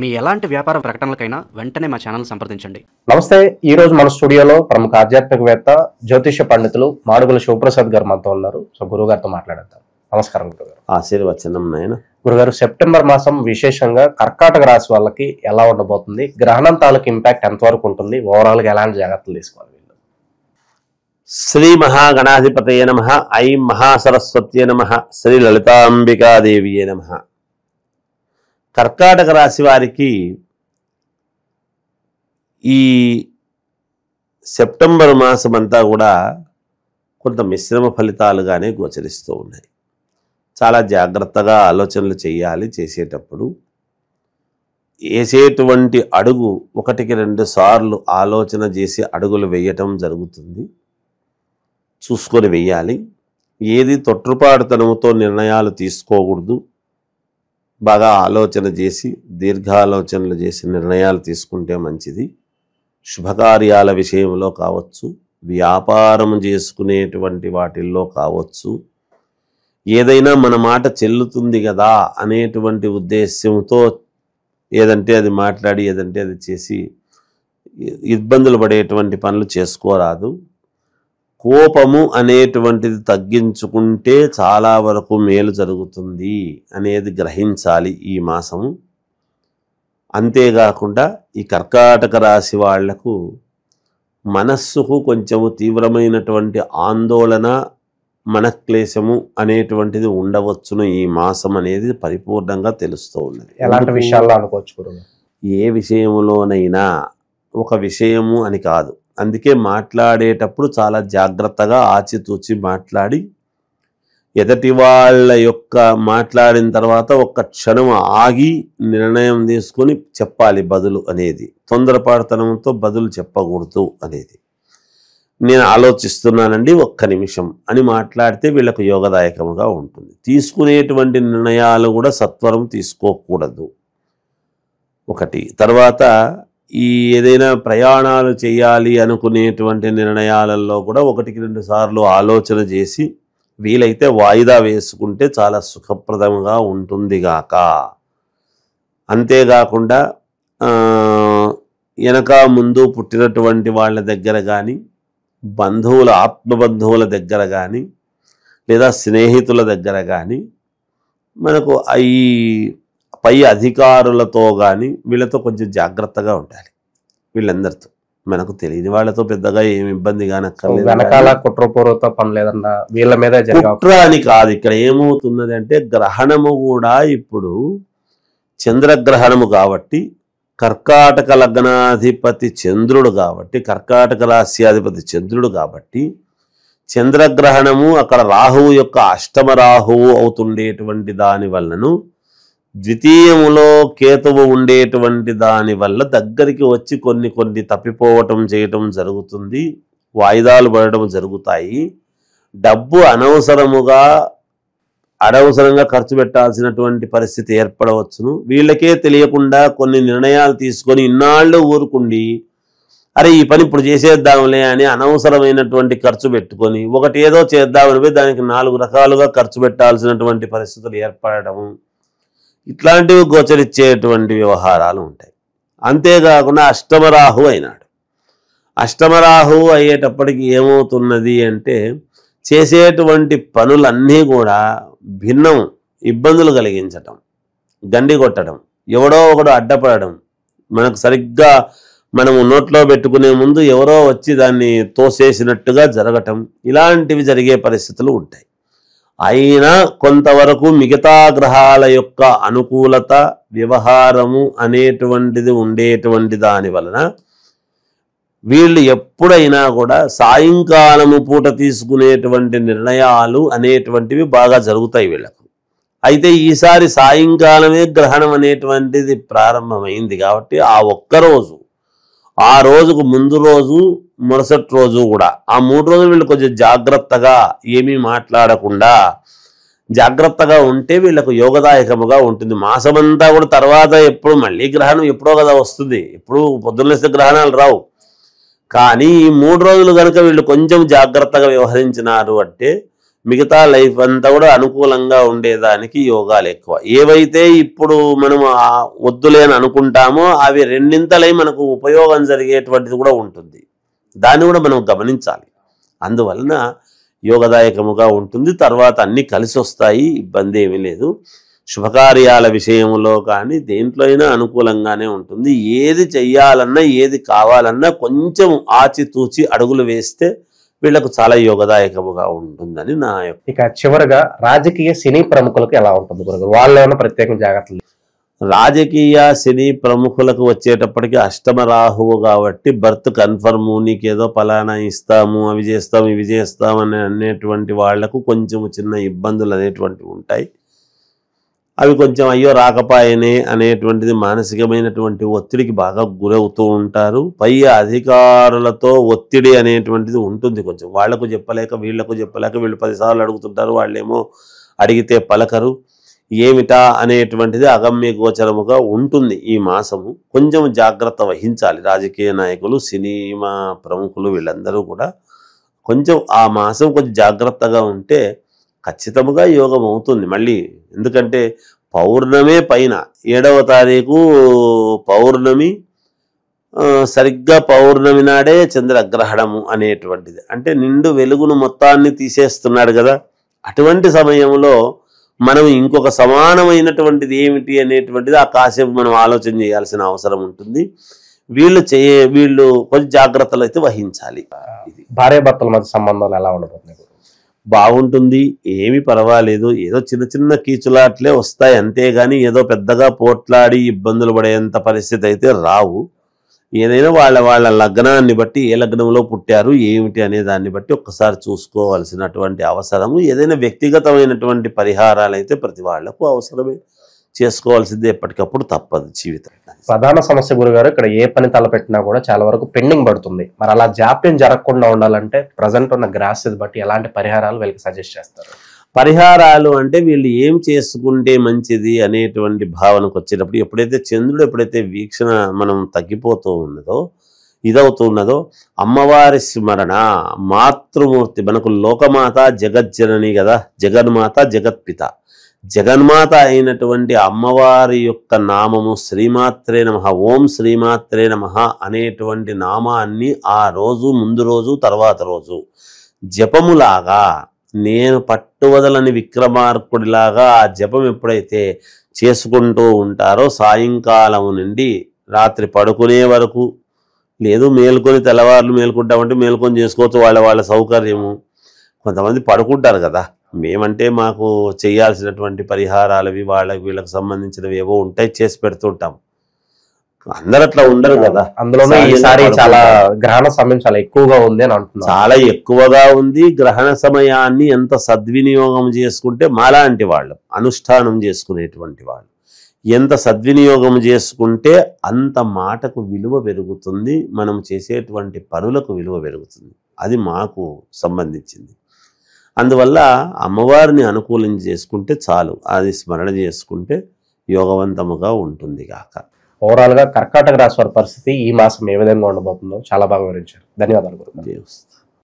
మీ ఎలాంటి వ్యాపార ప్రకటనలకైనా వెంటనే మా ఛానల్ సంప్రదించండి. నమస్తే. ఈ రోజు మన స్టూడియోలో ప్రముఖ ఆధ్యాత్మికవేత్త జ్యోతిష పండితులు మాడుగుల శివప్రసాద్ గారు మనతో ఉన్నారు. సో గురువు గారితో మాట్లాడతాం. నమస్కారం గురుగారు. ఆశీర్వచనం నాయన. గురుగారు, సెప్టెంబర్ మాసం విశేషంగా కర్కాటక రాశి వాళ్ళకి ఎలా ఉండబోతుంది? గ్రహణం తాలూకు ఇంపాక్ట్ ఎంతవరకు ఉంటుంది? ఓవరాల్ గా ఎలాంటి జాగ్రత్తలు తీసుకోవాలి? శ్రీ మహాగణాధిపతయ నమః. ఐం మహాసరస్వత్యే నమః. శ్రీ లలితాంబికాదేవియే నమః. కర్కాటక రాశి వారికి ఈ సెప్టెంబర్ మాసం అంతా కూడా కొంత మిశ్రమ ఫలితాలుగానే గోచరిస్తూ ఉన్నాయి. చాలా జాగ్రత్తగా ఆలోచనలు చేయాలి. చేసేటప్పుడు వేసేటువంటి అడుగు 1-2 సార్లు ఆలోచన చేసి అడుగులు వేయటం జరుగుతుంది. చూసుకొని వెయ్యాలి. ఏది తొట్రుపాటుతనముతో నిర్ణయాలు తీసుకోకూడదు. బాగా ఆలోచన చేసి దీర్ఘాలోచనలు చేసి నిర్ణయాలు తీసుకుంటే మంచిది. శుభకార్యాల విషయంలో కావచ్చు, వ్యాపారం చేసుకునేటువంటి వాటిల్లో కావచ్చు, ఏదైనా మన మాట చెల్లుతుంది కదా అనేటువంటి ఉద్దేశ్యంతో ఏదంటే అది మాట్లాడి ఏదంటే అది చేసి ఇబ్బందులు పడేటువంటి పనులు చేసుకోరాదు. కోపము అనేటువంటిది తగ్గించుకుంటే చాలా వరకు మేలు జరుగుతుంది అనేది గ్రహించాలి ఈ మాసము. అంతేకాకుండా ఈ కర్కాటక రాశి వాళ్లకు మనస్సుకు కొంచెము తీవ్రమైనటువంటి ఆందోళన, మనక్లేశము అనేటువంటిది ఉండవచ్చును. ఈ మాసం అనేది పరిపూర్ణంగా తెలుస్తూ ఉన్నది. ఎలాంటి విషయాల్లో అనుకోవచ్చు గురువు? ఏ విషయంలోనైనా ఒక విషయము అని కాదు. అందుకే మాట్లాడేటప్పుడు చాలా జాగ్రత్తగా ఆచితూచి మాట్లాడి ఎదటి వాళ్ళ యొక్క మాట్లాడిన తర్వాత ఒక్క క్షణం ఆగి నిర్ణయం తీసుకొని చెప్పాలి బదులు అనేది. తొందరపాటుతనంతో బదులు చెప్పకూడదు అనేది. నేను ఆలోచిస్తున్నానండి, 1 నిమిషం అని మాట్లాడితే వీళ్ళకు యోగదాయకముగా ఉంటుంది. తీసుకునేటువంటి నిర్ణయాలు కూడా సత్వరం తీసుకోకూడదు ఒకటి. తర్వాత ఈ ఏదైనా ప్రయాణాలు చేయాలి అనుకునేటువంటి నిర్ణయాలలో కూడా 1-2 సార్లు ఆలోచన చేసి వీలైతే వాయిదా వేసుకుంటే చాలా సుఖప్రదంగా ఉంటుంది గాక. అంతేకాకుండా వెనక ముందు పుట్టినటువంటి వాళ్ళ దగ్గర కానీ, బంధువుల ఆత్మబంధువుల దగ్గర కానీ, లేదా స్నేహితుల దగ్గర కానీ, మనకు ఈ పై అధికారులతో కానీ వీళ్ళతో కొంచెం జాగ్రత్తగా ఉండాలి. వీళ్ళందరితో మనకు తెలియని వాళ్ళతో పెద్దగా ఏమి ఇబ్బంది కానక్కర్లేదు. వెనకాల కుట్రపూర్వత పని లేదన్నా వీళ్ళ మీద కుట్ర అని కాదు. ఇక్కడ ఏమవుతున్నది అంటే గ్రహణము కూడా ఇప్పుడు చంద్రగ్రహణము కాబట్టి, కర్కాటక లగ్నాధిపతి చంద్రుడు కాబట్టి, కర్కాటక రాశ్యాధిపతి చంద్రుడు కాబట్టి, చంద్రగ్రహణము అక్కడ రాహువు యొక్క అష్టమ రాహువు అవుతుండేటువంటి దాని వలనను, ద్వితీయములో కేతువు ఉండేటువంటి దాని వల్ల దగ్గరికి వచ్చి కొన్ని తప్పిపోవటం చేయటం జరుగుతుంది. వాయిదాలు పడటం జరుగుతాయి. డబ్బు అనవసరంగా ఖర్చు పెట్టాల్సినటువంటి పరిస్థితి ఏర్పడవచ్చును. వీళ్ళకే తెలియకుండా కొన్ని నిర్ణయాలు తీసుకొని ఇన్నాళ్ళు ఊరుకుండి అరే ఈ పని ఇప్పుడు చేసేద్దాంలే అని అనవసరమైనటువంటి ఖర్చు పెట్టుకొని ఒకటి ఏదో చేద్దామని పోయి దానికి 4 రకాలుగా ఖర్చు పెట్టాల్సినటువంటి పరిస్థితులు ఏర్పడటము, ఇట్లాంటివి గోచరిచ్చేటువంటి వ్యవహారాలు ఉంటాయి. అంతేకాకుండా అష్టమరాహు అయినాడు. అష్టమరాహు అయ్యేటప్పటికి ఏమవుతున్నది అంటే చేసేటువంటి పనులన్నీ కూడా భిన్నం, ఇబ్బందులు కలిగించటం, గండి కొట్టడం, ఎవడో ఒకడు అడ్డపడడం, మనకు సరిగ్గా మనము నోట్లో పెట్టుకునే ముందు ఎవరో వచ్చి దాన్ని తోసేసినట్టుగా జరగటం, ఇలాంటివి జరిగే పరిస్థితులు ఉంటాయి. అయినా కొంతవరకు మిగతా గ్రహాల యొక్క అనుకూలత, వ్యవహారము అనేటువంటిది ఉండేటువంటి దాని వలన వీళ్ళు ఎప్పుడైనా కూడా సాయంకాలము పూట తీసుకునేటువంటి నిర్ణయాలు అనేటువంటివి బాగా జరుగుతాయి వీళ్ళకు. అయితే ఈసారి సాయంకాలమే గ్రహణం అనేటువంటిది ప్రారంభమైంది కాబట్టి ఆ ఒక్కరోజు, ఆ రోజుకు ముందు రోజు, మరుసటి రోజు కూడా ఆ 3 రోజులు వీళ్ళు కొంచెం జాగ్రత్తగా ఏమీ మాట్లాడకుండా జాగ్రత్తగా ఉంటే వీళ్ళకు యోగదాయకముగా ఉంటుంది. మాసమంతా కూడా తర్వాత ఎప్పుడు మళ్ళీ గ్రహణం ఎప్పుడో కదా వస్తుంది. ఎప్పుడు పొద్దున్నేస్తే గ్రహణాలు రావు. కానీ ఈ 3 రోజులు కనుక వీళ్ళు కొంచెం జాగ్రత్తగా వ్యవహరించినారు అంటే మిగతా లైఫ్ అంతా కూడా అనుకూలంగా ఉండేదానికి యోగాలు ఎక్కువ. ఏవైతే ఇప్పుడు మనం వద్దులే అని అనుకుంటామో అవి రెండింతలై మనకు ఉపయోగం జరిగేటువంటిది కూడా ఉంటుంది. దాన్ని కూడా మనం గమనించాలి. అందువలన యోగదాయకముగా ఉంటుంది. తర్వాత అన్నీ కలిసి వస్తాయి, ఇబ్బంది ఏమీ లేదు. శుభకార్యాల విషయంలో కానీ దేంట్లో అయినా అనుకూలంగానే ఉంటుంది. ఏది చెయ్యాలన్నా ఏది కావాలన్నా కొంచెం ఆచితూచి అడుగులు వేస్తే వీళ్లకు చాలా యోగదాయకముగా ఉంటుందని నా యొక్క. ఇక చివరగా రాజకీయ సినీ ప్రముఖులకు ఎలా ఉంటుంది గురుగారు? వాళ్ళు ఏమైనా ప్రత్యేక జాగ్రత్తలు? రాజకీయ సినీ ప్రముఖులకు వచ్చేటప్పటికి అష్టమ రాహువు కాబట్టి బర్త్ కన్ఫర్ము, నీకేదో ఫలానా ఇస్తాము, అవి చేస్తాం ఇవి చేస్తాం అని అనేటువంటి వాళ్లకు కొంచెం చిన్న ఇబ్బందులు అనేటువంటివి ఉంటాయి. అవి కొంచెం అయ్యో రాకపాయనే అనేటువంటిది మానసికమైనటువంటి ఒత్తిడికి బాగా గురవుతూ ఉంటారు. పై అధికారులతో ఒత్తిడి అనేటువంటిది ఉంటుంది. కొంచెం వాళ్లకు చెప్పలేక వీళ్లకు చెప్పలేక వీళ్ళు 10 సార్లు అడుగుతుంటారు, వాళ్ళేమో అడిగితే పలకరు. ఏమిటా అనేటువంటిది అగమ్య గోచరముగా ఉంటుంది ఈ మాసము. కొంచెం జాగ్రత్త వహించాలి రాజకీయ నాయకులు, సినిమా ప్రముఖులు, వీళ్ళందరూ కూడా కొంచెం ఆ మాసం కొంచెం జాగ్రత్తగా ఉంటే ఖచ్చితంగా యోగం అవుతుంది మళ్ళీ. ఎందుకంటే పౌర్ణమే పైన 7వ తారీఖు పౌర్ణమి, సరిగ్గా పౌర్ణమి నాడే చంద్రగ్రహణము అనేటువంటిది. అంటే నిండు వెలుగును మొత్తాన్ని తీసేస్తున్నాడు కదా. అటువంటి సమయంలో మనం ఇంకొక సమానమైనటువంటిది ఏమిటి అనేటువంటిది ఆ కాసేపు మనం ఆలోచన చేయాల్సిన అవసరం ఉంటుంది. వీళ్ళు కొంచెం జాగ్రత్తలు అయితే వహించాలి. భార్యాభర్తల మధ్య సంబంధాలు ఎలా ఉండబోతున్నాయి? బాగుంటుంది, ఏమీ పర్వాలేదు. ఏదో చిన్న చిన్న కీచులాట్లే వస్తాయి అంతేగాని ఏదో పెద్దగా పోట్లాడి ఇబ్బందులు పడేంత పరిస్థితి అయితే రావు. ఏదైనా వాళ్ళ లగ్నాన్ని బట్టి, ఏ లగ్నంలో పుట్టారు ఏమిటి అనే దాన్ని బట్టి ఒక్కసారి చూసుకోవాల్సినటువంటి అవసరము. ఏదైనా వ్యక్తిగతమైనటువంటి పరిహారాలు అయితే ప్రతి వాళ్లకు అవసరమే, చేసుకోవాల్సిందే, ఎప్పటికప్పుడు తప్పదు జీవితం. ప్రధాన సమస్య గురుగారు, ఇక్కడ ఏ పని తలపెట్టినా కూడా చాలా వరకు పెండింగ్ పడుతుంది. మరి అలా జాప్యం జరగకుండా ఉండాలంటే ప్రజెంట్ ఉన్న గ్రాస్ని బట్టి ఎలాంటి పరిహారాలు వీళ్ళకి సజెస్ట్ చేస్తారు? పరిహారాలు అంటే వీళ్ళు ఏం చేసుకుంటే మంచిది అనేటువంటి భావనకు వచ్చేటప్పుడు ఎప్పుడైతే చంద్రుడు ఎప్పుడైతే వీక్షణ మనం తగ్గిపోతూ ఉన్నదో, ఇదవుతున్నదో, అమ్మవారి స్మరణ, మాతృమూర్తి, మనకు లోకమాత జగజ్జనని కదా, జగన్మాత జగత్పిత, జగన్మాత అయినటువంటి అమ్మవారి యొక్క నామము శ్రీమాత్రే నమః, ఓం శ్రీమాత్రే నమః అనేటువంటి నామాన్ని ఆ రోజు, ముందు రోజు, తర్వాత రోజు జపములాగా, నేను పట్టువదలని విక్రమార్కుడిలాగా ఆ జపం ఎప్పుడైతే చేసుకుంటూ ఉంటారో సాయంకాలం నుండి రాత్రి పడుకునే వరకు, లేదు మేల్కొని తెల్లవారులు మేల్కుంటామంటే మేల్కొని చేసుకోవచ్చు, వాళ్ళ సౌకర్యము. కొంతమంది పడుకుంటారు కదా, మేమంటే మాకు చేయాల్సినటువంటి పరిహారాలవి వీళ్ళకి సంబంధించినవి ఏవో ఉంటాయి, చేసి పెడుతుంటాం. అందరు అట్లా ఉండరు కదా. అందులోనే ఈసారి చాలా గ్రహణ సమయం చాలా ఎక్కువగా ఉంది అని అంటున్నారు. చాలా ఎక్కువగా ఉంది. గ్రహణ సమయాన్ని ఎంత సద్వినియోగం చేసుకుంటే, మాలాంటి వాళ్ళు అనుష్ఠానం చేసుకునేటువంటి వాళ్ళు ఎంత సద్వినియోగం చేసుకుంటే అంత మాటకు విలువ పెరుగుతుంది, మనం చేసేటువంటి పనులకు విలువ పెరుగుతుంది. అది మాకు సంబంధించింది. అందువల్ల అమ్మవారిని అనుకూలం చేసుకుంటే చాలు, అది స్మరణ చేసుకుంటే యోగవంతముగా ఉంటుంది కాక. ఓవరాల్ గా కర్కాటక రాశి వారి పరిస్థితి ఈ మాసం ఏ విధంగా ఉండబోతుందో చాలా బాగా వివరించారు. ధన్యవాదాలు గురుగారు.